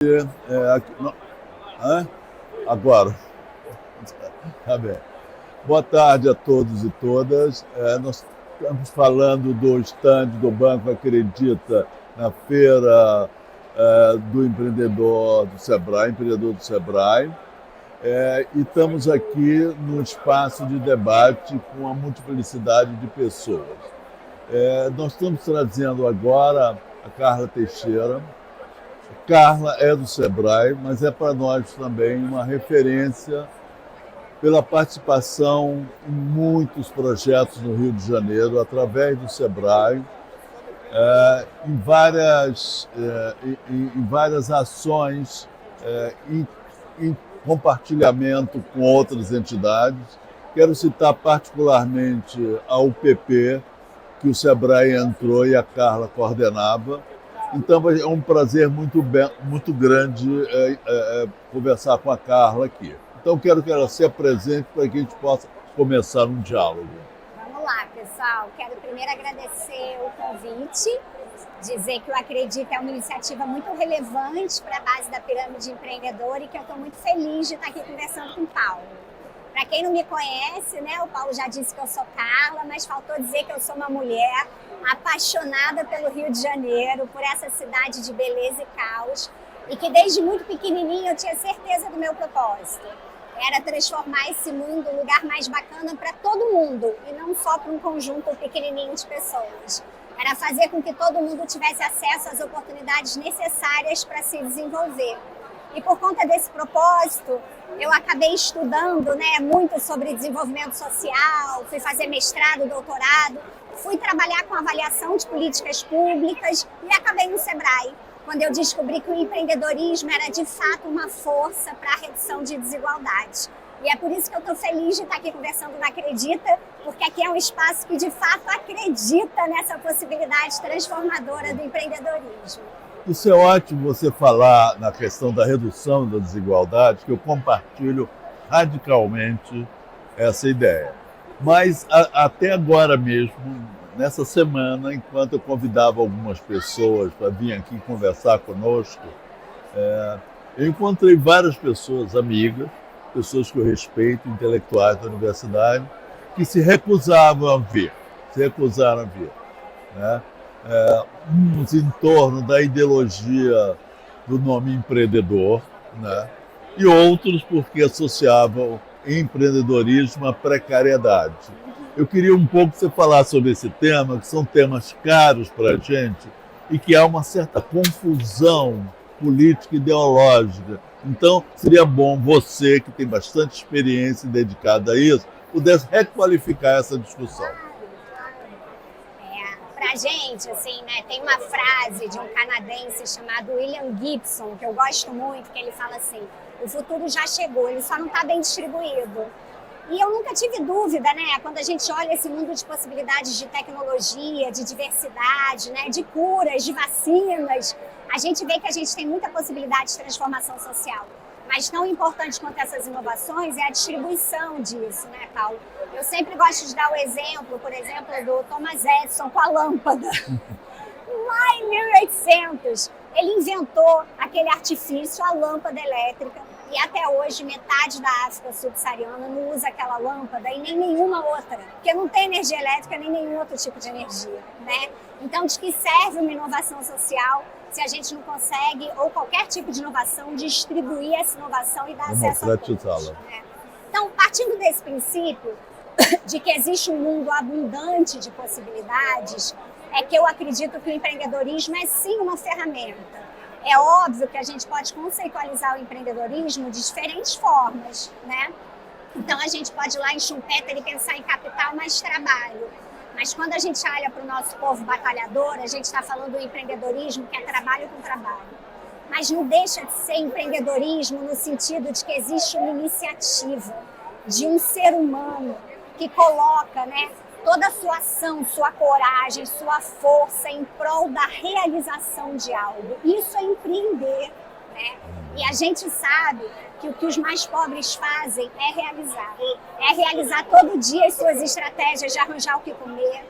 Hã? Agora, tá bem. Boa tarde a todos e todas. Nós estamos falando do estande do Banco Acredita na feira do empreendedor do Sebrae. E estamos aqui num espaço de debate com uma multiplicidade de pessoas. Nós estamos trazendo agora a Carla Teixeira. Carla é do Sebrae, mas é para nós também uma referência pela participação em muitos projetos no Rio de Janeiro, através do Sebrae, em várias ações, em compartilhamento com outras entidades. Quero citar particularmente a UPP, que o Sebrae entrou e a Carla coordenava. Então é um prazer muito grande conversar com a Carla aqui. Então quero que ela se apresente para que a gente possa começar um diálogo. Vamos lá, pessoal. Quero primeiro agradecer o convite, dizer que o Acredita é uma iniciativa muito relevante para a base da pirâmide empreendedora e que eu estou muito feliz de estar aqui conversando com o Paulo. Para quem não me conhece, né, o Paulo já disse que eu sou Carla, mas faltou dizer que eu sou uma mulher apaixonada pelo Rio de Janeiro, por essa cidade de beleza e caos, e que desde muito pequenininha eu tinha certeza do meu propósito. Era transformar esse mundo um lugar mais bacana para todo mundo, e não só para um conjunto pequenininho de pessoas. Era fazer com que todo mundo tivesse acesso às oportunidades necessárias para se desenvolver. E por conta desse propósito, eu acabei estudando, muito sobre desenvolvimento social, fui fazer mestrado, doutorado, fui trabalhar com avaliação de políticas públicas e acabei no Sebrae, quando eu descobri que o empreendedorismo era de fato uma força para a redução de desigualdades. E é por isso que eu estou feliz de estar aqui conversando no Acredita, porque aqui é um espaço que de fato acredita nessa possibilidade transformadora do empreendedorismo. Isso é ótimo você falar na questão da redução da desigualdade, que eu compartilho radicalmente essa ideia. Mas até agora mesmo, nessa semana, enquanto eu convidava algumas pessoas para vir aqui conversar conosco, eu encontrei várias pessoas, amigas, pessoas que eu respeito, intelectuais da universidade, que se recusaram a vir, né? Uns em torno da ideologia do nome empreendedor, né? E outros porque associavam empreendedorismo à precariedade. Eu queria um pouco que você falasse sobre esse tema, que são temas caros para a gente e que há uma certa confusão política e ideológica. Então, seria bom você, que tem bastante experiência e dedicada a isso, pudesse requalificar essa discussão. Pra gente, tem uma frase de um canadense chamado William Gibson, que eu gosto muito, que ele fala assim: o futuro já chegou, ele só não está bem distribuído. E eu nunca tive dúvida, quando a gente olha esse mundo de possibilidades de tecnologia, de diversidade, de curas, de vacinas, a gente vê que a gente tem muita possibilidade de transformação social. Mas tão importante quanto essas inovações é a distribuição disso, Paulo? Eu sempre gosto de dar o exemplo, por exemplo, do Thomas Edison com a lâmpada. Lá em 1800, ele inventou aquele artifício, a lâmpada elétrica, e até hoje metade da África subsaariana não usa aquela lâmpada e nem nenhuma outra, porque não tem energia elétrica nem nenhum outro tipo de energia, Então, de que serve uma inovação social se a gente não consegue, ou qualquer tipo de inovação, distribuir essa inovação e dar acesso a todos? Então, partindo desse princípio de que existe um mundo abundante de possibilidades, é que eu acredito que o empreendedorismo é sim uma ferramenta. É óbvio que a gente pode conceitualizar o empreendedorismo de diferentes formas, Então a gente pode ir lá em Schumpeter e pensar em capital mais trabalho. Mas quando a gente olha para o nosso povo batalhador, a gente está falando do empreendedorismo que é trabalho com trabalho. Mas não deixa de ser empreendedorismo no sentido de que existe uma iniciativa de um ser humano que coloca, toda a sua ação, sua coragem, sua força em prol da realização de algo. Isso é empreender, E a gente sabe que o que os mais pobres fazem é realizar. É realizar todo dia as suas estratégias de arranjar o que comer,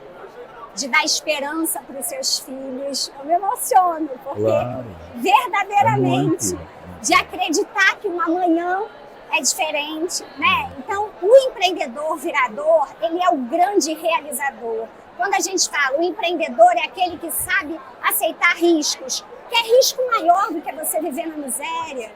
de dar esperança para os seus filhos, Deus, eu me emociono, porque Claro. verdadeiramente, É muito. de acreditar que um amanhã é diferente, né? Então, o empreendedor virador, ele é o grande realizador. Quando a gente fala, o empreendedor é aquele que sabe aceitar riscos, que é risco maior do que você viver na miséria.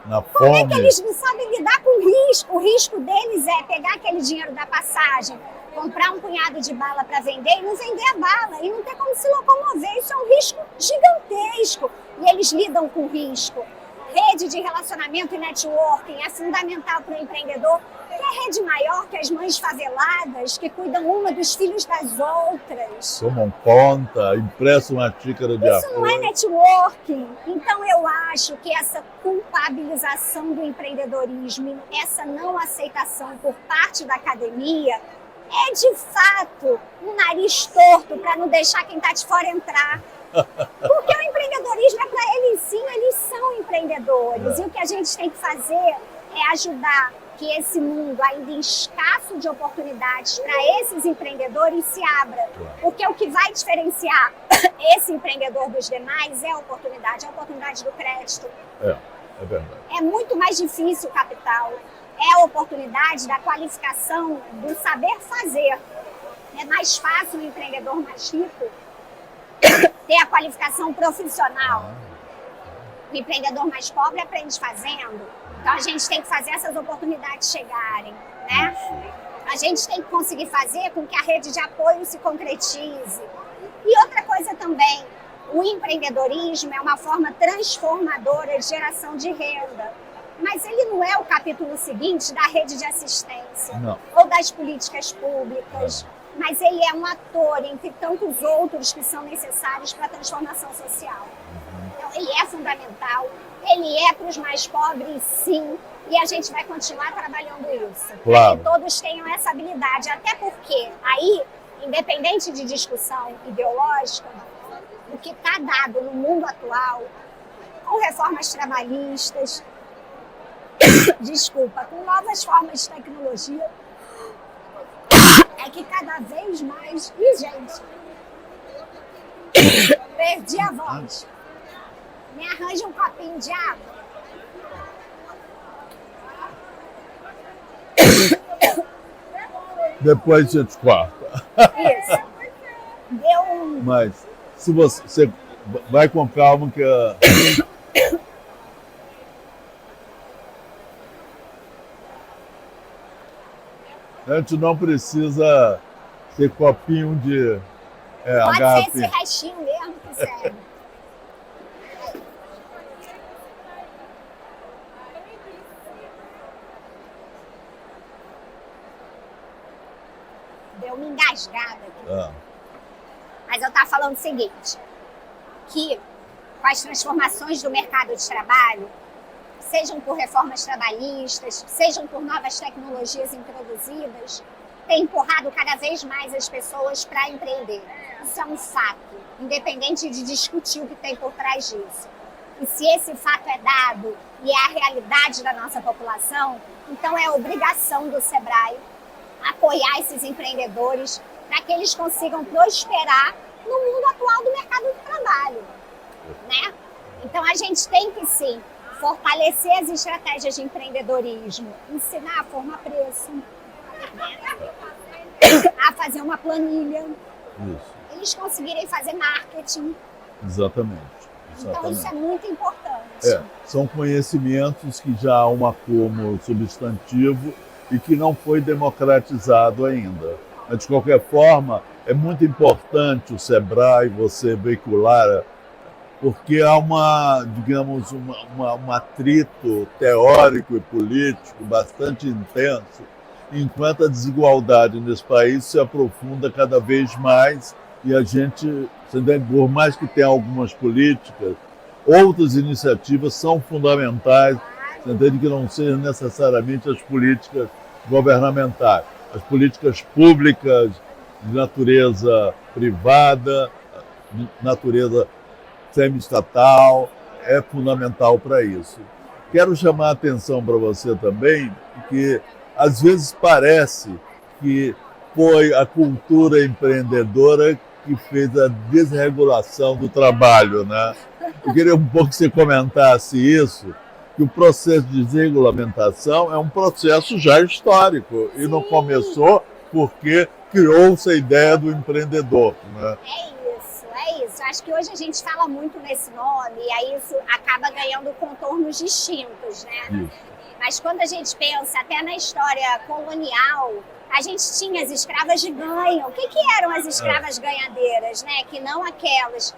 Na Como é que fome. eles não sabem lidar com o risco? O risco deles é pegar aquele dinheiro da passagem, comprar um punhado de bala para vender e não vender a bala, e não ter como se locomover. Isso é um risco gigantesco. E eles lidam com risco. Rede de relacionamento e networking é fundamental para o empreendedor. Que rede maior que as mães faveladas que cuidam uma dos filhos das outras. Tomam conta, emprestam uma xícara de Isso não é arroz. networking. Então eu acho que essa culpabilização do empreendedorismo, essa não aceitação por parte da academia, é de fato um nariz torto para não deixar quem está de fora entrar. Porque o empreendedorismo é para eles sim, eles são empreendedores. E o que a gente tem que fazer é ajudar que esse mundo ainda escasso de oportunidades para esses empreendedores se abra. Porque o que vai diferenciar esse empreendedor dos demais é a oportunidade do crédito. É verdade. É muito mais difícil o capital, é a oportunidade da qualificação, do saber fazer. É mais fácil o empreendedor mais rico ter a qualificação profissional. O empreendedor mais pobre aprende fazendo. Então a gente tem que fazer essas oportunidades chegarem, né? A gente tem que conseguir fazer com que a rede de apoio se concretize. E outra coisa também, o empreendedorismo é uma forma transformadora de geração de renda. Mas ele não é o capítulo seguinte da rede de assistência ou das políticas públicas. Mas ele é um ator entre tantos outros que são necessários para a transformação social. Então, ele é fundamental, ele é para os mais pobres, sim, e a gente vai continuar trabalhando isso. Claro. Para que todos tenham essa habilidade, até porque aí, independente de discussão ideológica, o que está dado no mundo atual, com reformas trabalhistas, com novas formas de tecnologia, é que cada vez mais... Ih, gente! Perdi a voz. Me arranja um copinho de água. Depois a gente corta. Isso. Deu um... Mas se você vai com calma que a gente não precisa ter copinho de a Pode ser garrafinha. esse restinho mesmo que serve. Deu uma engasgada aqui. Mas eu estava falando o seguinte, que com as transformações do mercado de trabalho, sejam por reformas trabalhistas, sejam por novas tecnologias introduzidas, tem empurrado cada vez mais as pessoas para empreender. Isso é um fato, independente de discutir o que tem por trás disso. E se esse fato é dado e é a realidade da nossa população, então é obrigação do Sebrae apoiar esses empreendedores para que eles consigam prosperar no mundo atual do mercado de trabalho, né? Então a gente tem que sim fortalecer as estratégias de empreendedorismo, ensinar a formar preço, a fazer uma planilha, Isso, eles conseguirem fazer marketing. exatamente. Então isso é muito importante. São conhecimentos que já há um acúmulo substantivo e que não foi democratizado ainda. Mas, de qualquer forma, é muito importante o Sebrae, você veicular, porque há um atrito teórico e político bastante intenso, enquanto a desigualdade nesse país se aprofunda cada vez mais e a gente, por mais que tenha algumas políticas, outras iniciativas são fundamentais, você entende, que não sejam necessariamente as políticas governamentais, as políticas públicas de natureza privada, de natureza semi-estatal, é fundamental para isso. Quero chamar a atenção para você também, que às vezes parece que foi a cultura empreendedora que fez a desregulação do trabalho, né? Eu queria um pouco que você comentasse isso, que o processo de desregulamentação é um processo já histórico e não começou porque criou-se a ideia do empreendedor, né? É isso. Acho que hoje a gente fala muito nesse nome e aí isso acaba ganhando contornos distintos, né? Isso. Mas quando a gente pensa até na história colonial, a gente tinha as escravas de ganho. O que eram as escravas ganhadeiras, né? Que não aquelas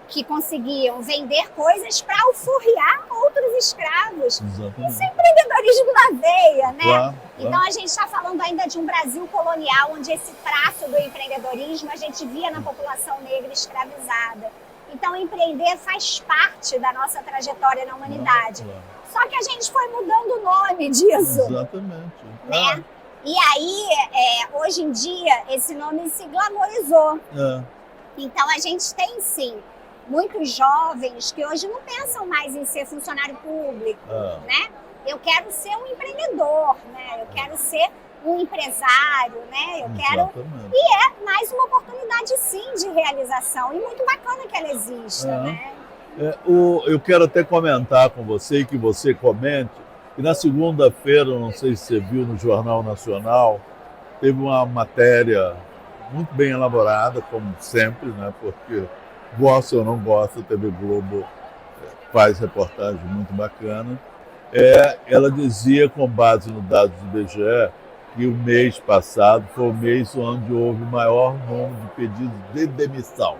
que conseguiam vender coisas para alforriar outros escravos. Exatamente. Isso é empreendedorismo na veia, né? Claro. Então a gente está falando ainda de um Brasil colonial, onde esse traço do empreendedorismo a gente via na população negra escravizada. Então empreender faz parte da nossa trajetória na humanidade. Claro. Só que a gente foi mudando o nome disso. Exatamente. Né? E aí, hoje em dia, esse nome se glamorizou. Então a gente tem sim muitos jovens que hoje não pensam mais em ser funcionário público, né? Eu quero ser um empreendedor, né? Eu quero ser um empresário, né? Eu quero... Exatamente. E é mais uma oportunidade, sim, de realização. E muito bacana que ela exista, né? Eu quero até comentar com você, que você comente, que na segunda-feira, não sei se você viu no Jornal Nacional, teve uma matéria muito bem elaborada, como sempre, né? Porque gosta ou não gosta, a TV Globo faz reportagem muito bacana. Ela dizia, com base no dados do IBGE, que o mês passado foi o mês onde houve o maior número de pedidos de demissão.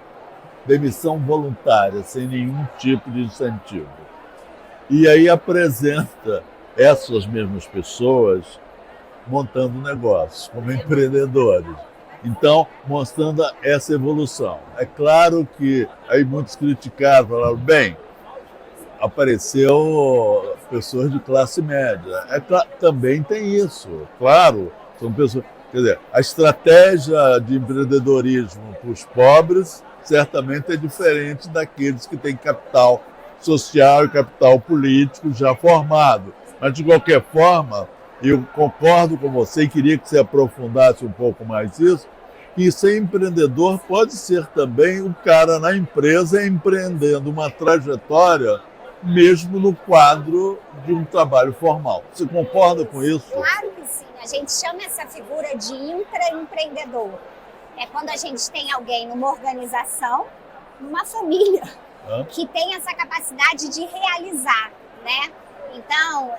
Demissão voluntária, sem nenhum tipo de incentivo. E aí apresenta essas mesmas pessoas montando negócios, como empreendedores. Então, mostrando essa evolução. É claro que aí muitos criticaram, falaram, bem, apareceu pessoas de classe média. Também tem isso, claro, são pessoas... Quer dizer, a estratégia de empreendedorismo para os pobres certamente é diferente daqueles que têm capital social e capital político já formado. Mas, de qualquer forma, eu concordo com você e queria que você aprofundasse um pouco mais isso, que ser empreendedor pode ser também o cara na empresa empreendendo uma trajetória mesmo no quadro de um trabalho formal. Você concorda com isso? Claro que sim. A gente chama essa figura de intraempreendedor. É quando a gente tem alguém numa organização, numa família, que tem essa capacidade de realizar, né? Então,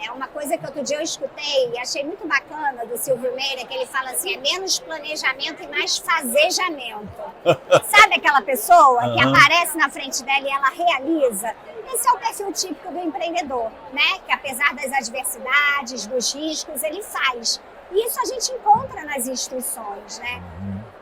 é uma coisa que outro dia eu escutei e achei muito bacana do Silvio Meira, que ele fala assim, é menos planejamento e mais fazejamento. Sabe aquela pessoa que aparece na frente dela e ela realiza? Esse é o perfil típico do empreendedor, né? Que apesar das adversidades, dos riscos, ele faz. E isso a gente encontra nas instituições, né?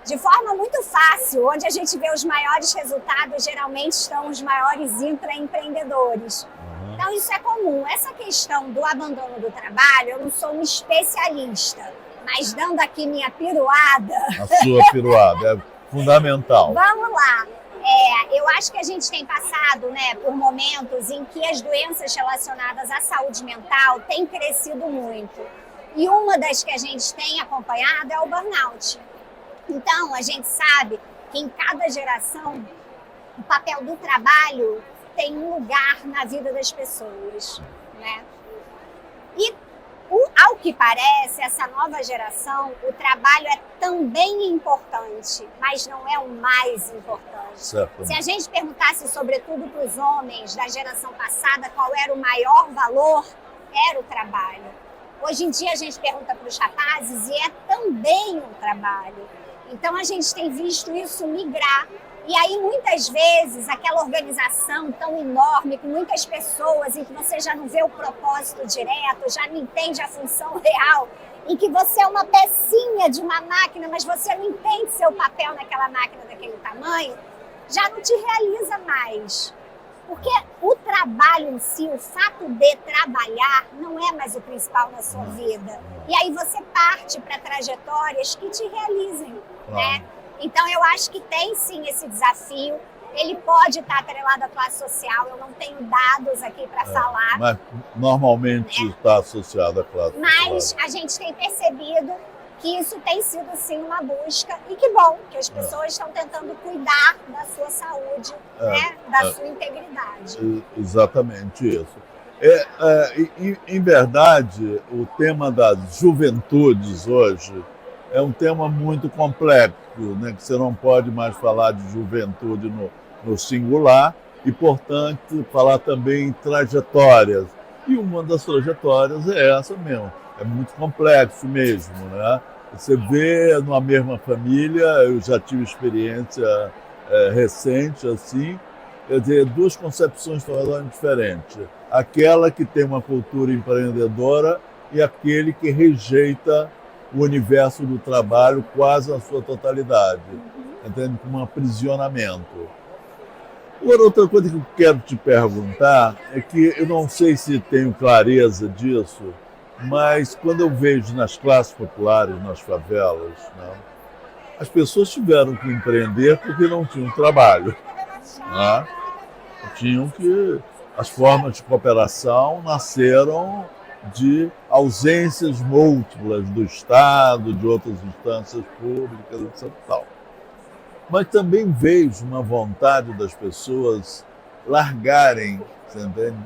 De forma muito fácil, onde a gente vê os maiores resultados, geralmente estão os maiores intraempreendedores. Então isso é comum. Essa questão do abandono do trabalho, eu não sou um especialista, mas dando aqui minha piruada... A sua piruada é fundamental. Vamos lá. Eu acho que a gente tem passado, né, por momentos em que as doenças relacionadas à saúde mental têm crescido muito. E uma das que a gente tem acompanhado é o burnout. Então, a gente sabe que em cada geração o papel do trabalho tem um lugar na vida das pessoas, né? E, ao que parece, essa nova geração, o trabalho é também importante, mas não é o mais importante. Certo. Se a gente perguntasse, sobretudo para os homens da geração passada, qual era o maior valor, era o trabalho. Hoje em dia a gente pergunta para os rapazes e é também um trabalho. Então a gente tem visto isso migrar. E aí, muitas vezes, aquela organização tão enorme, com muitas pessoas, em que você já não vê o propósito direto, já não entende a função real, em que você é uma pecinha de uma máquina, mas você não entende seu papel naquela máquina daquele tamanho, já não te realiza mais. Porque o trabalho em si, o fato de trabalhar, não é mais o principal na sua vida. E aí você parte para trajetórias que te realizem, né? Então, eu acho que tem sim esse desafio. Ele pode estar atrelado à classe social. Eu não tenho dados aqui para falar. Mas normalmente está associado à classe social. Mas a gente tem percebido que isso tem sido, sim, uma busca. E que bom que as pessoas estão tentando cuidar da sua saúde, né? Da sua integridade. Exatamente isso. Em verdade, o tema das juventudes hoje é um tema muito complexo, né? Que você não pode mais falar de juventude no singular e, portanto, falar também em trajetórias. E uma das trajetórias é essa mesmo. É muito complexo mesmo, né? Você vê numa mesma família, eu já tive experiência recente assim, quer dizer, duas concepções totalmente diferentes. Aquela que tem uma cultura empreendedora e aquele que rejeita o universo do trabalho quase na sua totalidade, entende? Como um aprisionamento. Agora, outra coisa que eu quero te perguntar é que eu não sei se tenho clareza disso, mas quando eu vejo nas classes populares, nas favelas, né, as pessoas tiveram que empreender porque não tinham trabalho. Né? As formas de cooperação nasceram de ausências múltiplas do Estado, de outras instâncias públicas, etc. Tal. Mas também vejo uma vontade das pessoas largarem, você entende?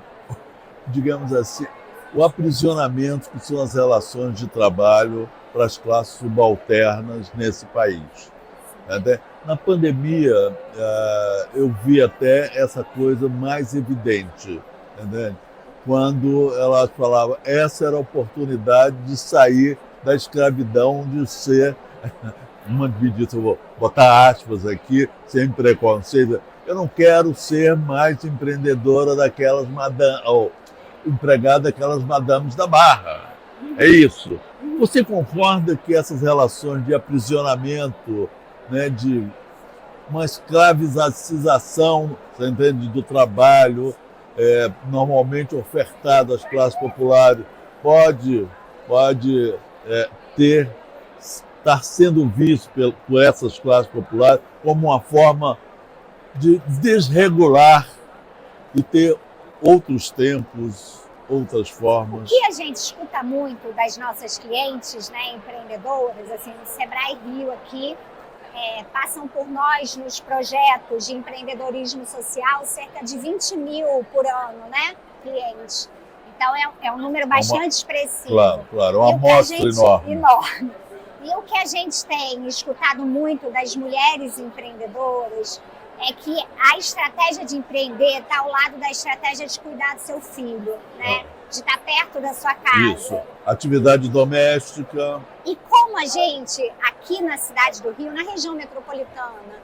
Digamos assim, o aprisionamento que são as relações de trabalho para as classes subalternas nesse país. Na pandemia, eu vi até essa coisa mais evidente, entende? Quando ela falava essa era a oportunidade de sair da escravidão, de ser, uma medida, eu vou botar aspas aqui, sem preconceito, eu não quero ser mais empreendedora daquelas ou empregada daquelas madames da Barra. É isso. Você concorda que essas relações de aprisionamento, né, de uma escravização, você entende, do trabalho, normalmente ofertado às classes populares, pode estar sendo visto por essas classes populares como uma forma de desregular e ter outros tempos, outras formas? O que a gente escuta muito das nossas clientes, né, empreendedoras, assim, no Sebrae Rio aqui, passam por nós nos projetos de empreendedorismo social cerca de 20 mil por ano, né, clientes. Então é um número bastante expressivo. Claro, uma amostra enorme. E o que a gente tem escutado muito das mulheres empreendedoras é que a estratégia de empreender está ao lado da estratégia de cuidar do seu filho, né? De estar perto da sua casa. Isso, atividade doméstica. E como a gente, aqui na cidade do Rio, na região metropolitana,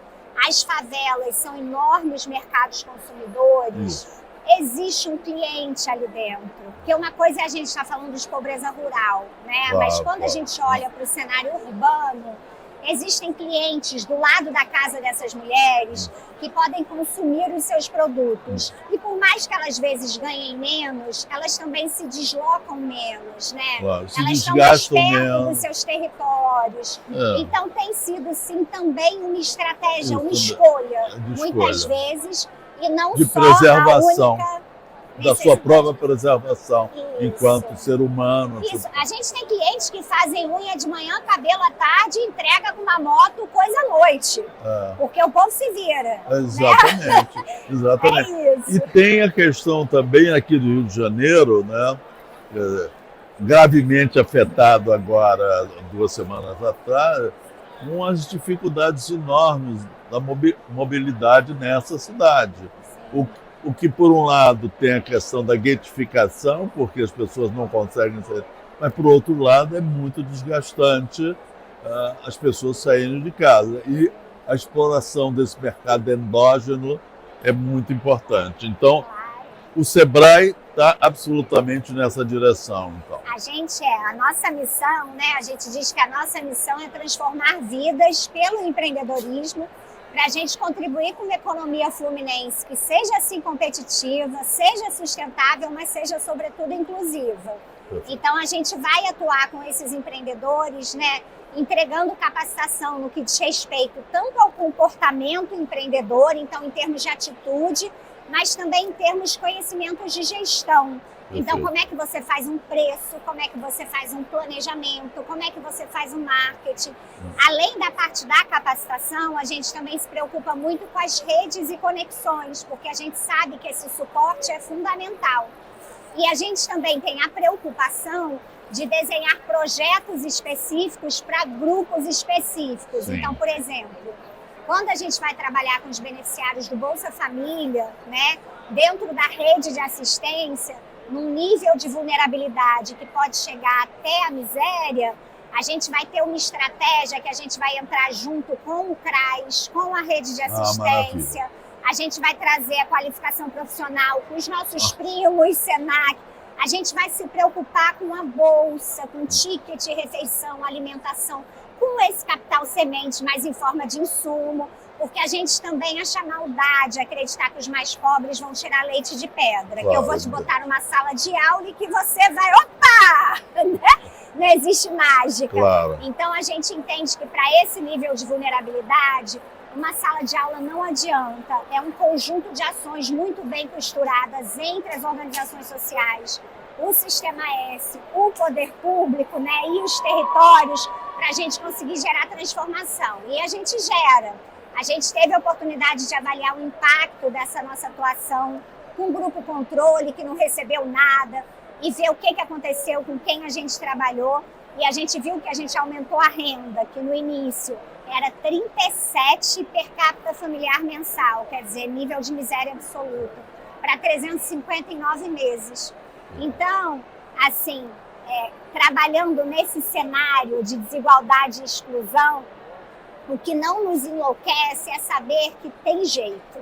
as favelas são enormes mercados consumidores, existe um cliente ali dentro. Porque uma coisa é a gente estar falando de pobreza rural, né? Mas quando a gente olha para o cenário urbano, existem clientes do lado da casa dessas mulheres que podem consumir os seus produtos. E por mais que elas, às vezes, ganhem menos, elas também se deslocam menos, né? Elas estão mais perto dos seus territórios. Então, tem sido, sim, também uma estratégia, uma escolha, muitas vezes, e não de só preservação. a única da sua própria preservação enquanto ser humano. Isso. A gente tem clientes que fazem unha de manhã, cabelo à tarde e entrega com uma moto coisa à noite. Porque o povo se vira. Exatamente. Né? Exatamente. É isso. E tem a questão também aqui do Rio de Janeiro, né? Gravemente afetado agora, 2 semanas atrás, com as dificuldades enormes da mobilidade nessa cidade. O que, por um lado, tem a questão da guetificação, porque as pessoas não conseguem sair, mas, por outro lado, é muito desgastante as pessoas saírem de casa. E a exploração desse mercado endógeno é muito importante. Então, o Sebrae está absolutamente nessa direção. Então. A nossa missão, né? A gente diz que a nossa missão é transformar vidas pelo empreendedorismo, para a gente contribuir com uma economia fluminense que seja assim competitiva, seja sustentável, mas seja sobretudo inclusiva. Então a gente vai atuar com esses empreendedores, né, entregando capacitação no que diz respeito tanto ao comportamento empreendedor, então em termos de atitude, mas também em termos de conhecimentos de gestão. Então, como é que você faz um preço, como é que você faz um planejamento, como é que você faz um marketing. Além da parte da capacitação, a gente também se preocupa muito com as redes e conexões, porque a gente sabe que esse suporte é fundamental. E a gente também tem a preocupação de desenhar projetos específicos para grupos específicos. Sim. Então, por exemplo, quando a gente vai trabalhar com os beneficiários do Bolsa Família, né, dentro da rede de assistência, num nível de vulnerabilidade que pode chegar até a miséria, a gente vai ter uma estratégia que a gente vai entrar junto com o CRAS, com a rede de assistência, a gente vai trazer a qualificação profissional com os nossos primos, SENAC, a gente vai se preocupar com a bolsa, com ticket, refeição, alimentação, com esse capital semente, mas em forma de insumo, porque a gente também acha maldade acreditar que os mais pobres vão tirar leite de pedra, claro, que eu vou te botar numa sala de aula e que você vai, opa! Não existe mágica. Claro. Então a gente entende que para esse nível de vulnerabilidade, uma sala de aula não adianta. É um conjunto de ações muito bem costuradas entre as organizações sociais, o Sistema S, o poder público, né, e os territórios, para a gente conseguir gerar transformação. E a gente gera. A gente teve a oportunidade de avaliar o impacto dessa nossa atuação com o grupo controle, que não recebeu nada, e ver o que aconteceu com quem a gente trabalhou. E a gente viu que a gente aumentou a renda, que no início era 37 per capita familiar mensal, quer dizer, nível de miséria absoluta, para 359 meses. Então, assim, trabalhando nesse cenário de desigualdade e exclusão, o que não nos enlouquece é saber que tem jeito.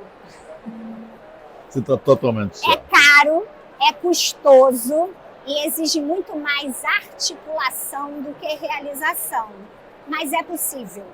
Você está totalmente certo. É caro, é custoso e exige muito mais articulação do que realização. Mas é possível.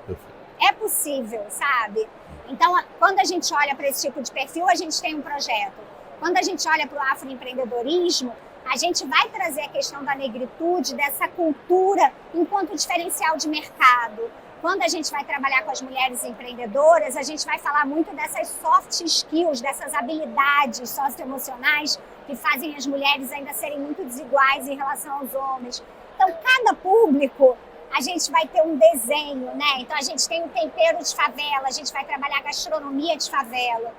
É possível, sabe? Então, quando a gente olha para esse tipo de perfil, a gente tem um projeto. Quando a gente olha para o afroempreendedorismo, a gente vai trazer a questão da negritude, dessa cultura enquanto diferencial de mercado. Quando a gente vai trabalhar com as mulheres empreendedoras, a gente vai falar muito dessas soft skills, dessas habilidades socioemocionais que fazem as mulheres ainda serem muito desiguais em relação aos homens. Então, cada público, a gente vai ter um desenho, né? Então, a gente tem o tempero de favela, a gente vai trabalhar a gastronomia de favela.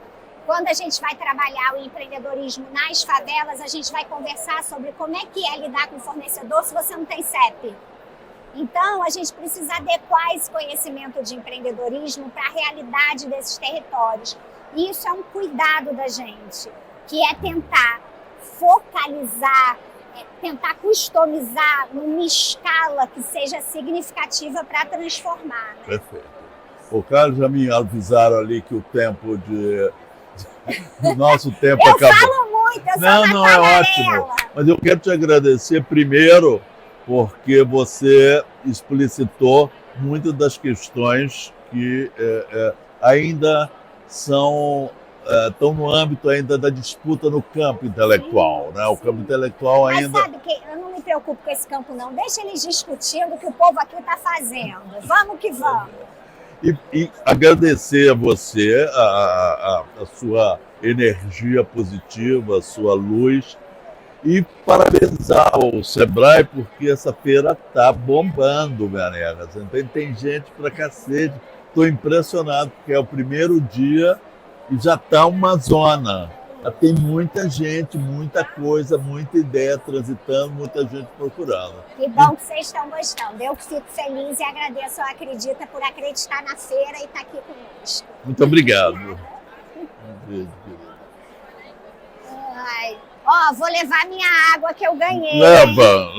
Quando a gente vai trabalhar o empreendedorismo nas favelas, a gente vai conversar sobre como é que é lidar com o fornecedor se você não tem CEP. Então, a gente precisa adequar esse conhecimento de empreendedorismo para a realidade desses territórios. E isso é um cuidado da gente, que é tentar focalizar, tentar customizar numa escala que seja significativa para transformar. Né? Perfeito. O Carlos já me avisaram ali que o tempo o nosso tempo eu acabou. Eu falo muito, eu não, sou não, é ótimo. Mas eu quero te agradecer primeiro porque você explicitou muitas das questões que ainda estão no âmbito ainda da disputa no campo intelectual. Sim, né? O campo intelectual ainda... Mas sabe que eu não me preocupo com esse campo não, deixa eles discutindo o que o povo aqui está fazendo. Vamos que vamos. E agradecer a você, a sua energia positiva, a sua luz, e parabenizar o Sebrae, porque essa feira está bombando, minha nega. Tem gente pra cacete. Estou impressionado, porque é o primeiro dia e já está uma zona. Já tem muita gente, muita coisa, muita ideia transitando, muita gente procurando. Que bom que vocês estão gostando. Eu que fico feliz e agradeço ao Acredita por acreditar na feira e estar aqui conosco. Muito obrigado. Ai. Ó, vou levar minha água que eu ganhei. Leva.